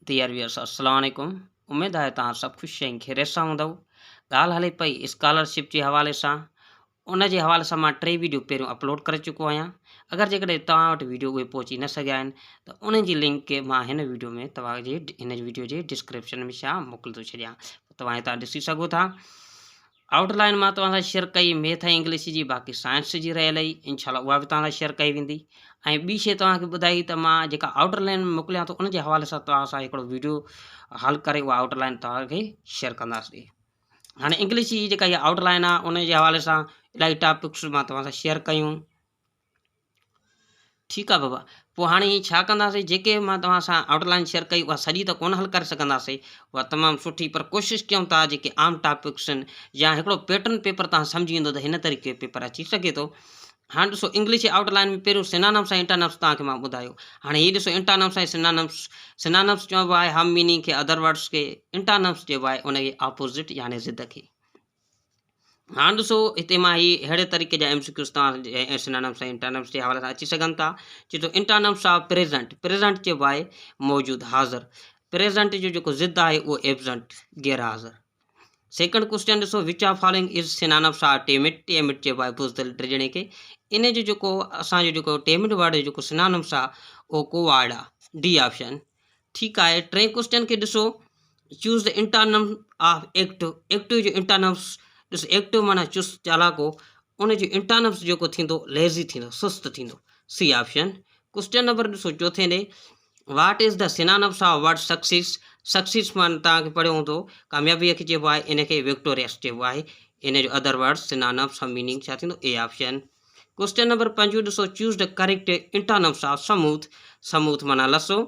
Dear viewers अस्सलाम वालेकुम। उम्मीद आहे तव्हां सभु ख़ुशि ऐं ख़ैरियत सां हूंदव। ॻाल्हि हले पई स्कॉलरशिप जे हवाले सां। उन जे हवाले सां मां 3 वीडियो पहिरियों अपलोड करे चुको आहियां। अगरि जेकॾहिं तव्हां वटि वीडियो उहे पहुची न सघिया आहिनि त उन जी लिंक खे मां हिन वीडियो में तव्हांजे हिन वीडियो जे डिस्क्रिप्शन में मोकिले थो छॾियां, तव्हां हितां ॾिसी सघो था। आउटलाइन मां तव्हां सां शेयर कई मैथ ऐं इंग्लिश जी, बाक़ी साइंस जी रहियल ई इंशाल्लाह उहा बि तव्हां सां शेयर कई वेंदी। ऐं ॿी शइ तव्हांखे ॿुधाई त मां जेका आउटलाइन मोकिलियां थो उन जे हवाले सां तव्हां सां हिकिड़ो वीडियो हल करे उहा आउटलाइन तव्हांखे शेयर कंदासीं। हाणे इंग्लिश जी जेका इहा आउटलाइन आहे उन जे हवाले सां इलाही टॉपिक्स मां तव्हां सां शेयर कयूं। ठीकु आहे बाबा। पोइ हाणे छा कंदासीं, जेके मां तव्हां सां आउटलाइन शेयर कई उहा सॼी त कोन हल करे सघंदासीं, उहा तमामु सुठी, पर कोशिशि कयूं था जेके आम टॉपिक्स आहिनि या हिकिड़ो पैटर्न पेपर तव्हां सम्झी वेंदो त हिन तरीक़े पेपर अची सघे थो। हाणे ॾिसो, इंग्लिश जी आउटलाइन में पहिरियों सिनोनिम्स ऐं एंटोनिम्स तव्हांखे मां ॿुधायो। हाणे हीअ ॾिसो, एंटोनिम्स ऐं सिनोनिम्स। सिनोनिम्स चइबो आहे हम मीनिंग खे, अदर वर्ड्स खे। एंटोनिम्स चइबो आहे उनखे ऑपोज़िट यानी ज़िद खे। हाणे ॾिसो, हिते मां ही अहिड़े तरीक़े जा MCQs तव्हां सिनोनिम्स ऐं एंटोनिम्स जे हवाले सां अची सघनि था। चए थो एंटोनिम्स ऑफ प्रेज़ेंट। प्रेज़ेंट चइबो आहे मौजूदु, हाज़िर। प्रेज़ेंट जो जेको ज़िद आहे उहो एब्सेंट, गैर हाज़िर। सेकंड क्वेश्चन ॾिसो, which of following is synonyms of timid. Timid चइबो आहे बुज़दिल, ड्रिजणे खे। इन जो जेको असांजो जेको टेमिड वर्ड जो जेको सिनोनिम्स आहे उहो को वर्ड आहे, डी ऑप्शन। ठीकु आहे। टे क्वेश्चन खे ॾिसो, choose the antonym of active. Active जो एंटोनिम्स ॾिसो, एक्टिव माना चुस्त चालाको, उन जो एंटोनिम्स जेको थींदो लेज़ी थींदो, सुस्त थींदो, सी ऑप्शन। क्वेश्चन नंबर ॾिसो चौथे ॾे, what is the synonyms of word success. Success माना तव्हांखे पढ़ियो हूंदो, कामयाबीअ खे चइबो आहे, इनखे विक्टोरियस चइबो आहे। इन जो other word synonyms of meaning छा थींदो, ए ऑप्शन। क्वेश्चन नंबर 5 ॾिसो, choose the correct antonyms of smooth. Smooth माना लसो,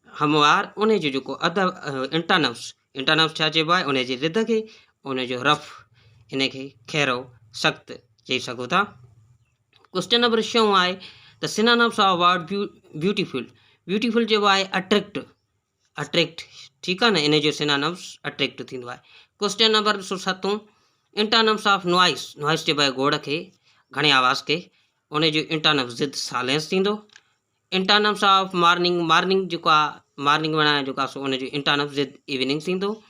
हमवार, उन जो जेको अदर एंटोनिम्स, एंटोनिम्स छा चइबो आहे, उन जी ज़िद खे। उन जो रफ़, इनखे खैरो, सख़्त चई सघो था। क्वेश्चन नंबर 6 आहे the synonyms of word beautiful. Beautiful चइबो आहे अट्रैक्ट, अट्रैक्ट। ठीकु आहे न, इन जो सिनोनिम्स अट्रैक्ट थींदो आहे। Question number 7, antonyms of noise. Noise चइबो आहे गोड़ खे, घणे आवाज़ खे। उन जो एंटोनिम्स ज़िद साइलेंस थींदो। Antonyms of morning. मॉर्निंग जेको आहे, मॉर्निंग माना जेको आहे उन जो एंटोनिम्स ज़िद इवनिंग थींदो।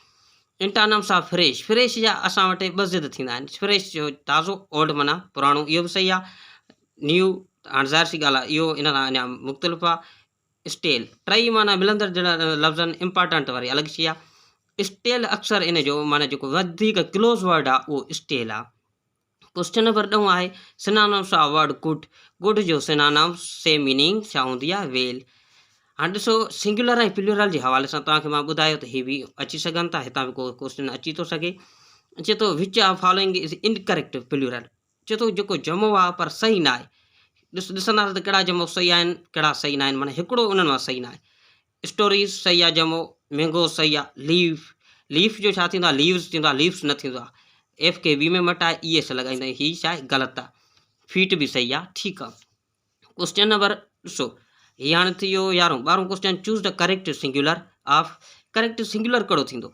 Antonyms of fresh. फ्रेश जा असां वटि ॿ ज़िद थींदा आहिनि। फ्रेश जो ताज़ो, ओल्ड माना पुराणो, इहो बि सही आहे। न्यू, हाणे ज़ाहिर सी ॻाल्हि आहे, इहो इन खां अञा मुख़्तलिफ़ आहे। स्टेल, टई माना मिलंदड़ जुलंदड़ लफ़्ज़नि, इम्पॉर्टेंट वारी अलॻि शइ आहे। स्टेल अक्सर इन जो माना जेको वधीक क्लोज़ वर्ड आहे उहो स्टेल आहे। क्वेश्चन नंबर 9 आहे synonyms of word good. Good जो सिनोनिम्स सेम मीनिंग छा हूंदी आहे, वेल। हाणे ॾिसो, सिंगुलर ऐं प्लूरल जे हवाले सां तव्हांखे मां ॿुधायो त हीअ बि अची सघनि था, हितां बि को क्वेश्चन अची थो सघे। चए थो which of following is incorrect plural. चए थो जेको जमो आहे पर सही न आहे। ॾिसंदासीं त कहिड़ा जमो सही आहिनि, कहिड़ा सही न आहिनि, माना हिकिड़ो उन्हनि मां सही न आहे। स्टोरीज़ सही आहे जमो, मैंगो सही आहे, लीफ, लीफ जो छा थींदो आहे, लीव्स थींदो आहे, लीव्स न थींदो आहे। एफ खे वी में मटाए ES लॻाईंदा आहियूं, हीअ छा आहे, ग़लति आहे। फीट बि सही आहे। ठीकु आहे। क्वेश्चन नंबर ॾिसो, हीअ हाणे थी वियो 11। 12 question, choose the correct singular of. Correct singular कहिड़ो थींदो,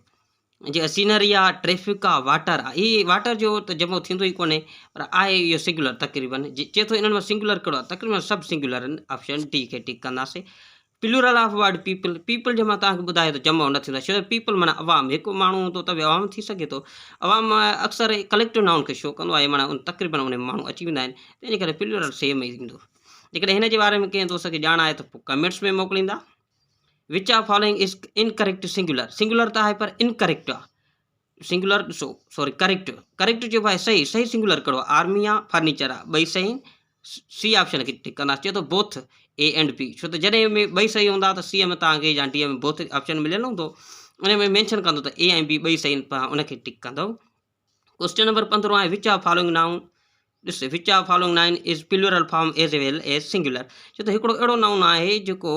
जीअं सीनरी आहे, ट्रैफिक आहे, वाटर आहे। हीअ वाटर जो त जमो थींदो ई कोन्हे, पर आहे इहो सिंगुलर तक़रीबन। चए थो इन्हनि मां सिंगुलर कहिड़ो आहे, तक़रीबन सभु सिंगुलर आहिनि। ऑप्शन डी खे टिक कंदासीं। प्लूरल ऑफ वर्ड पीपल। पीपल जो मां तव्हांखे ॿुधायो त जमो न थींदो आहे, छो त पीपल माना अवाम, हिकु माण्हू हूंदो त बि अवाम थी सघे थो। अवाम अक्सर कलेक्टिव नाउन खे शो कंदो आहे, माना तक़रीबन उन में माण्हू अची वेंदा आहिनि, तंहिंजे करे प्लूरल सेम ई थींदो। जेकॾहिं हिन जे बारे में कंहिं दोस्त खे ॼाण आहे त पोइ कमेंट्स में मोकिलींदा। विच of following is incorrect singular. Singular त आहे पर इनकरेक्ट आहे। सिंगुलर ॾिसो, सॉरी, करेक्ट। करेक्ट चइबो आहे सही। सही सिंगुलर कहिड़ो आहे, आर्मी आहे, फर्नीचर आहे, ॿई सही। सी ऑप्शन खे टिक कंदासीं। चए थो बोथ A and B, छो त जॾहिं में ॿई सही हूंदा त सी में तव्हांखे या डी में बोथ ऑप्शन मिलियल हूंदो, उन में मेंशन कंदो त A ऐं B ॿई सही, उनखे टिक कंदो। क्वेश्चन नंबर 15 आहे विच ऑफ फॉलोइंग नाउन। ॾिस, which of following noun is plural form as well as singular. छो त हिकिड़ो अहिड़ो नाउन आहे जेको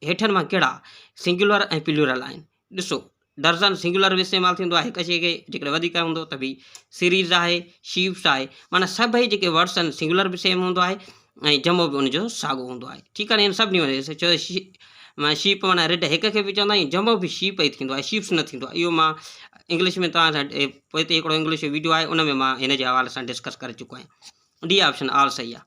हेठनि मां कहिड़ा सिंगुलर ऐं प्लूरल आहिनि। ॾिसो, दर्जन सिंगुलर में इस्तेमालु थींदो आहे, हिकु शइ खे जेकॾहिं वधीक हूंदो त बि। सीरीज़ आहे, शीप्स आहे, माना सभई जेके वर्ड्स आहिनि सिंगुलर बि सेम हूंदो आहे ऐं जमो बि उनजो साॻियो हूंदो आहे। ठीकु आहे, इन सभिनी में छो शीप माना रिड हिक खे बि चवंदा आहियूं, जमो बि शीप ई थींदो आहे, शीप्स न थींदो आहे। इहो मां इंग्लिश में तव्हां सां पोइ हिते हिकिड़ो इंग्लिश जो वीडियो आहे, उन में मां हिन जे हवाले सां डिस्कस करे चुको आहियां। डी ऑप्शन ऑल सही आहे।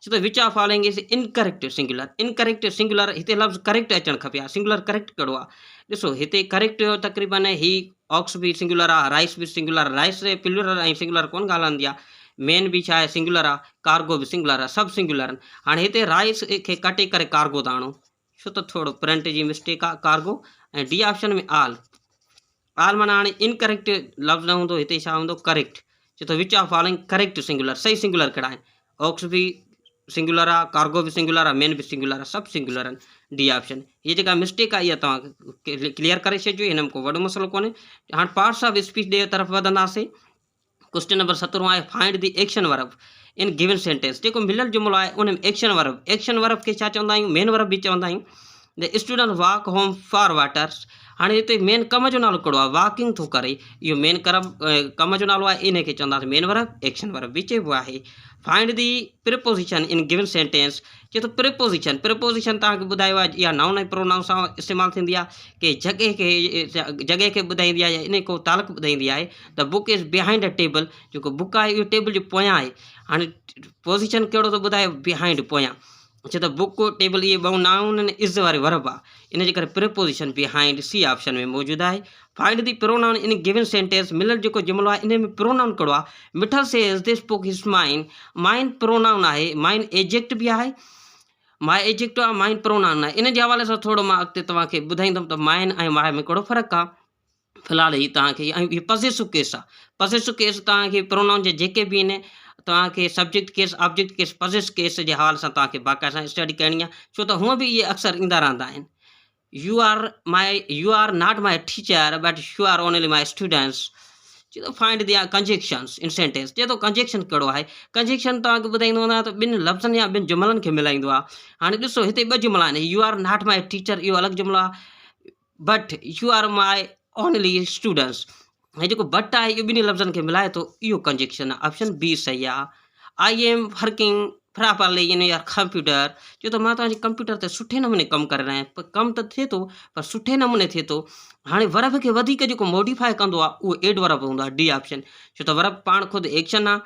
छो त विच of following is incorrect singular. Incorrect singular हिते लफ़्ज़ करेक्ट अचणु खपे हा। सिंगुलर करेक्ट कहिड़ो आहे? ॾिसो हिते करेक्ट जो तक़रीबन ही ऑक्स बि सिंगुलर आहे, राइस बि सिंगुलर, राइस प्लूरल ऐं सिंगुलर कोन ॻाल्हाईंदी आहे। मेन बि छा आहे सिंगुलर आहे, कार्गो बि सिंगुलर आहे, सभु सिंगुलर आहिनि। हाणे हिते राइस खे कटे करे कार्गो था आणो, छो त थोरो प्रिंट जी मिस्टेक आहे। कार्गो ऐं डी ऑप्शन में आल माना हाणे इनकरेक्ट लफ़्ज़ न हूंदो, हिते छा हूंदो करेक्ट। छो त विच ऑफ फॉलोइंग करेक्ट सिंगुलर, सही सिंगुलर कहिड़ा आहिनि? ऑक्स बि सिंगुलर आहे, कार्गो बि सिंगुलर आहे, मेन बि सिंगुलर आहे, सभु सिंगुलर आहिनि। डी ऑप्शन हीअ जेका मिस्टेक आहे इहा तव्हां क्लियर करे छॾिजो, हिन में को वॾो मसइलो कोन्हे। हाणे पार्ट्स ऑफ स्पीच जे तरफ़ वधंदासीं। क्वेश्चन नंबर 17 आहे find the action verb in given sentence. जेको मिलियल जुमिलो आहे उन में एक्शन वर्ब खे छा चवंदा आहियूं? मेन वर्ब बि चवंदा आहियूं। The student walk home for water. हाणे हिते मेन कम जो नालो कहिड़ो आहे? वॉकिंग थो करे, इहो मेन कम जो नालो आहे, इन खे चवंदासीं मेन वर्ब, एक्शन वर्ब बि चइबो आहे। Find the preposition in given sentence. चए थो प्रिपोजिशन तव्हांखे ॿुधायो आहे इहा नाउन ऐं प्रोनाउन सां इस्तेमालु थींदी आहे, कि जॻह खे ॿुधाईंदी आहे या इन को तालुक ॿुधाईंदी आहे। The book is behind a table. जेको बुक आहे इहो टेबल जे पोयां आहे। हाणे पोज़ीशन कहिड़ो थो ॿुधाए? बिहाइंड, पोयां। छो त बुक टेबल इहे ॿ नाउन आहिनि, इज़ वारे वर्ब आहे, इन जे करे प्रिपोजिशन बिहाइंड सी ऑप्शन में मौजूदु आहे। Find the pronoun in given sentence. मिलियल जेको जुमिलो आहे इन में प्रोनाउन कहिड़ो आहे? Mithal says this book is माइन। माइन प्रोनाउन आहे, माइन एजेक्ट बि आहे, माए एजेक्ट आहे, माइन प्रोनाउन आहे। इन जे हवाले सां थोरो मां अॻिते तव्हांखे ॿुधाईंदुमि त माइन ऐं माए में कहिड़ो फ़र्क़ु आहे। फ़िलहाल ही तव्हांखे ऐं हीअ पॉसेसिव केस आहे। पॉसेसिव केस तव्हांखे प्रोनाउन जे जेके बि आहिनि, तव्हांखे subject case, object case, possessive case जे हवाले सां तव्हांखे बाक़ाइदा सां स्टडी करणी आहे, छो त हूअं बि इहे अक्सर ईंदा रहंदा आहिनि। You are not my teacher but you are only my students. चए थो फाइंड द कंजक्शन्स इन सेंटेंस। चए थो कंजक्शन कहिड़ो आहे? कंजक्शन तव्हांखे ॿुधाईंदो आहे त ॿिनि लफ़्ज़नि या ॿिनि जुमलनि खे मिलाईंदो आहे। हाणे ॾिसो हिते ॿ जुमिला आहिनि, you are not my teacher इहो अलॻि जुमिलो आहे, but you are my only students, ऐं जेको बट आहे इहो ॿिनी लफ़्ज़नि खे मिलाए थो, इहो कंजक्शन आहे। ऑप्शन बी सही आहे। I am working properly in your computer. चए थो मां तव्हांजे कंप्यूटर ते सुठे नमूने कमु करे रहिया आहियां, पर कमु त थिए थो पर सुठे नमूने थिए थो। हाणे वर्ब खे वधीक जेको मॉडिफाई कंदो आहे उहो एड वर्ब हूंदो आहे, डी ऑप्शन। छो त वर्ब पाण ख़ुदि एक्शन आहे,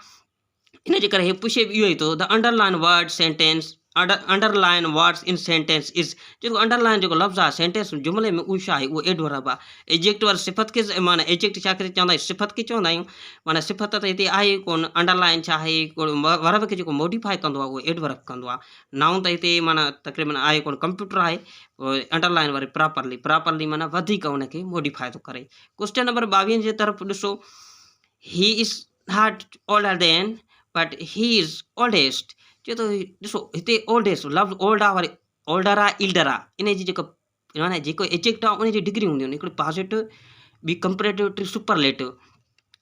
इन जे करे हे पुछे बि इहो ई थो। The underline word sentence, underline words in sentence is. जेको अंडरलाइन जेको लफ़्ज़ आहे सेंटेंस जुमिले में, उहो छा आहे? उहो एड वर्ब आहे। एजेक्ट वारी सिफ़त खे, माना एजेक्ट छा करे चवंदा आहियूं? सिफ़त खे चवंदा आहियूं। माना सिफ़त त हिते आहे कोन, अंडरलाइन छा आहे? वर्ब खे जेको मॉडिफाई कंदो आहे उहो एड वर्ब कंदो आहे। नाउन त हिते माना तक़रीबन आहे कोन, कंप्यूटर आहे। अंडरलाइन वारी प्रॉपरली माना वधीक उनखे मॉडिफाई थो करे। क्वेश्चन नंबर 22 जे तरफ़ ॾिसो। He is not older than but he is oldest. चए थो ॾिसो हिते ओल्डेस्ट लफ़्ज़ ओल्ड आहे, वरी ओल्डर आहे, ईल्डर आहे, इन जी जेको माना जेको एजेक्ट आहे उन जी डिग्री हूंदी आहिनि, हिकिड़ी पॉजिटिव ॿी कंपेरेटिव टी सुपरलेटिव।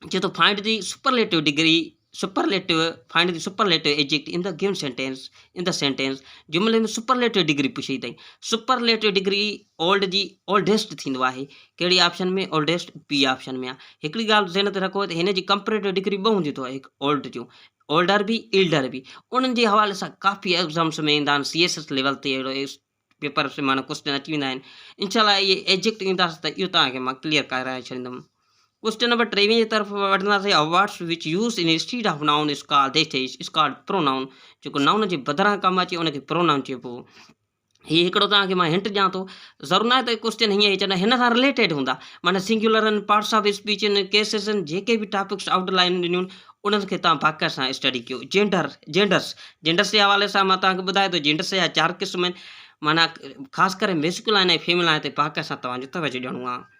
चए थो find the superlative degree, find the superlative adjective in the given sentence. In the sentence जुमिले में सुपरलेटिव डिग्री पुछी अथई। सुपरलेटिव डिग्री ओल्ड जी ओल्डेस्ट थींदो आहे, कहिड़ी ऑप्शन में? ओल्डेस्ट, बी ऑप्शन में आहे। हिकिड़ी ॻाल्हि ज़हन ते रखो त हिन जी कंपेरेटिव डिग्री ॿ हूंदी अथव, हिकु ओल्ड जूं, ओल्डर बि ईल्डर बि। उन्हनि जे हवाले सां काफ़ी एग्ज़ाम्स में ईंदा आहिनि, CSS लेवल ते अहिड़ो पेपर से माना क्वेश्चन अची वेंदा आहिनि। इनशाला इहे एजेक्ट ईंदासीं त इहो तव्हांखे मां क्लियर कराए छॾींदुमि। क्वेश्चन नंबर 23 जी तरफ़ वठंदासीं। Words which use in instead of noun is called, that is called pronoun. जेको नाउन जे बदिरां कमु अचे उनखे प्रोनाउन चइबो। हीअ हिकिड़ो तव्हांखे मां हिंट ॾियां थो, ज़रूरु न आहे त क्वेश्चन हीअं ई चवंदा, हिन सां रिलेटेड हूंदा, माना सिंगुलर आहिनि, पार्ट्स ऑफ स्पीच आहिनि, केसिस आहिनि, जेके बि टॉपिक्स आउटलाइन ॾिनियूं उन्हनि खे तव्हां बाक़ाइदा सां स्टडी कयो। जेंडर्स जे हवाले सां मां तव्हांखे ॿुधायो त जेंडर्स जा 4 क़िस्म आहिनि, माना ख़ासि करे मेस्कुलाइन ऐं फीमेलाइन ते बाक़ाइदा सां तव्हांजो तवजो ॾियणो आहे।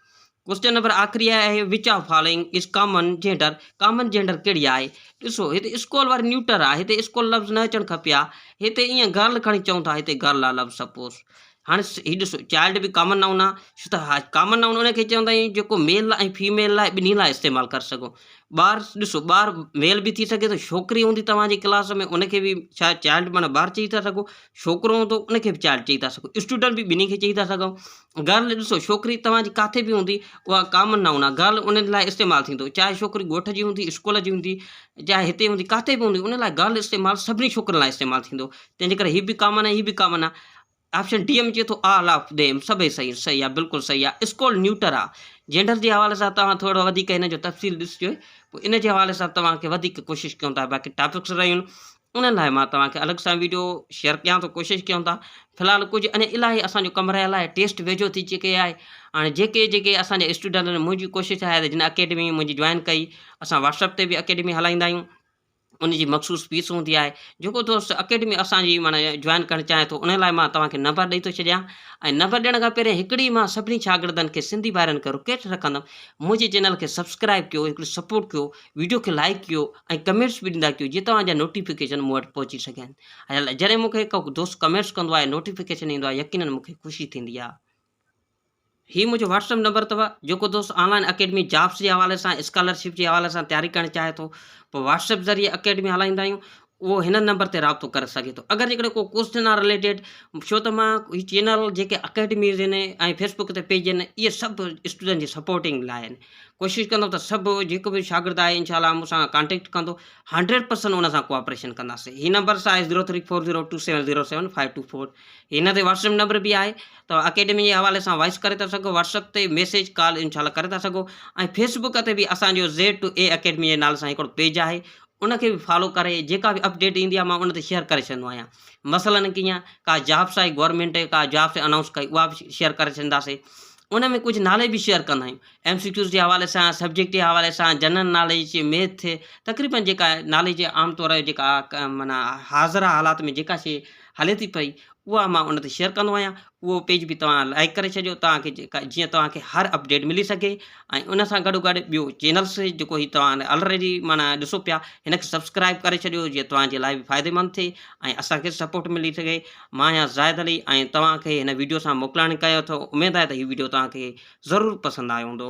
क्वेश्चन नंबर आख़िरी आहे, विच of following is common gender. Common gender कहिड़ी आहे? ॾिसो हिते स्कूल वारी न्यूटर आहे, हिते स्कूल लफ़्ज़ न अचणु खपे आहे। हिते ईअं गर्ल खणी चऊं था, हिते गर्ल आहे लफ़्ज़ सपोज़। हाणे हीउ ॾिसो चाइल्ड बि कॉमन नाउन आहे, छो त हा कॉमन नाउन उनखे चवंदा आहियूं जेको मेल ऐं फीमेल लाइ ॿिन्ही लाइ इस्तेमालु करे सघूं। ॿार ॾिसो, ॿार मेल बि थी सघे थो, छोकिरी हूंदी तव्हांजी क्लास में उनखे बि छा चाइल्ड माना ॿार चई था सघो, छोकिरो हूंदो उनखे बि चाइल्ड चई था सघो, स्टूडेंट बि ॿिन्ही खे चई था सघूं। गर्ल ॾिसो छोकिरी तव्हांजी किथे बि हूंदी उहा कॉमन नाउन आहे, गर्ल उन लाइ इस्तेमालु थींदो, चाहे छोकिरी ॻोठ जी हूंदी, स्कूल जी हूंदी, चाहे हिते हूंदी, किथे बि हूंदी, उन लाइ गर्ल इस्तेमालु सभिनी छोकिरनि लाइ इस्तेमालु थींदो। तंहिंजे करे हीअ बि कॉमन आहे, हीअ बि कॉमन आहे। ऑप्शन डी में चए थो ऑल ऑफ देम, सभई सही आहे, बिल्कुलु सही आहे। स्कूल न्यूटर आहे। जेंडर जे हवाले सां तव्हां थोरो वधीक हिन जो तफ़सील ॾिसिजो, पोइ इन जे हवाले सां तव्हांखे वधीक कोशिशि कयूं था। बाक़ी टॉपिक्स रहियूं उन लाइ मां तव्हांखे अलॻि सां वीडियो शेयर कयां थो, कोशिशि कयूं था। फ़िलहालु कुझु अञा इलाही असांजो कमरे लाइ टेस्ट वेझो थी चुके आहे। हाणे जेके असांजे स्टूडेंट आहिनि, मुंहिंजी कोशिशि आहे त जिन अकेडमी मुंहिंजी जॉइन कई, असां व्हाट्सएप ते बि अकेडमी हलाईंदा आहियूं। उन जी मख़सूस फीस हूंदी आहे। जेको दोस्त अकेडमी असांजी माना जॉइन करणु चाहे थो, उन लाइ मां तव्हांखे नंबर ॾेई थो छॾियां। ऐं नंबर ॾियण खां पहिरियों हिकिड़ी मां सभिनी शागिर्दनि खे, सिंधी भाइरनि खे रिक्वेस्ट रखंदुमि, मुंहिंजे चैनल खे सब्सक्राइब कयो, हिकिड़ी सपोर्ट कयो, वीडियो खे लाइक कयो ऐं कमेंट्स बि ॾींदा कयो, जीअं तव्हांजा नोटिफिकेशन मूं वटि पहुची सघनि। ऐं जॾहिं मूंखे को दोस्त कमेंट्स कंदो आहे, नोटिफिकेशन ईंदो आहे, यकीनन मूंखे ख़ुशी थींदी आहे। हीउ मुंहिंजो व्हाट्सएप नंबर अथव। जेको दोस्त ऑनलाइन अकेडमी जॉब्स जे हवाले सां, स्कॉलरशिप जे हवाले सां तयारी करणु चाहे थो, पोइ व्हाट्सएप ज़रिए अकेडमी हलाईंदा आहियूं, उहो हिन नंबर ते राब्तो करे सघे थो। अगरि जेकॾहिं को क्वेश्चन आहे रिलेटेड, छो त मां हीउ चैनल जेके अकेडमीज़ आहिनि ऐं फेसबुक ते पेज आहिनि, इहे सभु स्टूडेंट जी सपोर्टिंग लाइ आहिनि। कोशिशि कंदो त सभु जेको बि शागिर्द आहे इनशाला मूंसां कॉन्टेक्ट कंदो, 100% उन सां कोऑपरेशन कंदासीं। हीउ नंबर सां आहे 034027075224। हिन ते व्हाट्सएप नंबर बि आहे, त अकेडमी जे हवाले सां वॉइस करे था सघो, व्हाट्सएप ते मैसेज कॉल इनशाला करे था सघो। ऐं फेसबुक ते बि असांजो Z2A अकेडमी जे नाले सां हिकिड़ो पेज आहे, उनखे बि फॉलो करे जेका बि अपडेट ईंदी आहे मां उन ते शेयर करे छॾींदो आहियां। मसलन कीअं का जॉब्स आहे, गवर्नमेंट का जॉब्स अनाउंस कई, उहा बि शेयर करे छॾींदासीं। उन में कुझु नॉलेज बि शेयर कंदा आहियूं, MCQs जे हवाले सां, सब्जेक्ट जे हवाले सां, जनरल नॉलेज, मैथ, तक़रीबन जेका नॉलेज आमतौर जेका माना हाज़िरा हालात में जेका शइ हले थी पई, उहा मां उन ते शेयर कंदो आहियां। उहो पेज बि तव्हां लाइक करे छॾियो, तव्हांखे जीअं तव्हांखे हर अपडेट मिली सघे। ऐं उन सां गॾो गॾु ॿियो चैनल्स जेको हीउ तव्हां ऑलरेडी माना ॾिसो पिया, हिन खे सब्सक्राइब करे छॾियो, जीअं तव्हांजे लाइ बि फ़ाइदेमंद थिए ऐं असांखे सपोर्ट मिली सघे। मां आहियां ज़ाहिद अली ऐं तव्हांखे हिन वीडियो सां मोकिलाइणु कयो थो। उमेदु आहे त हीउ वीडियो तव्हांखे ज़रूरु पसंदि आयो हूंदो।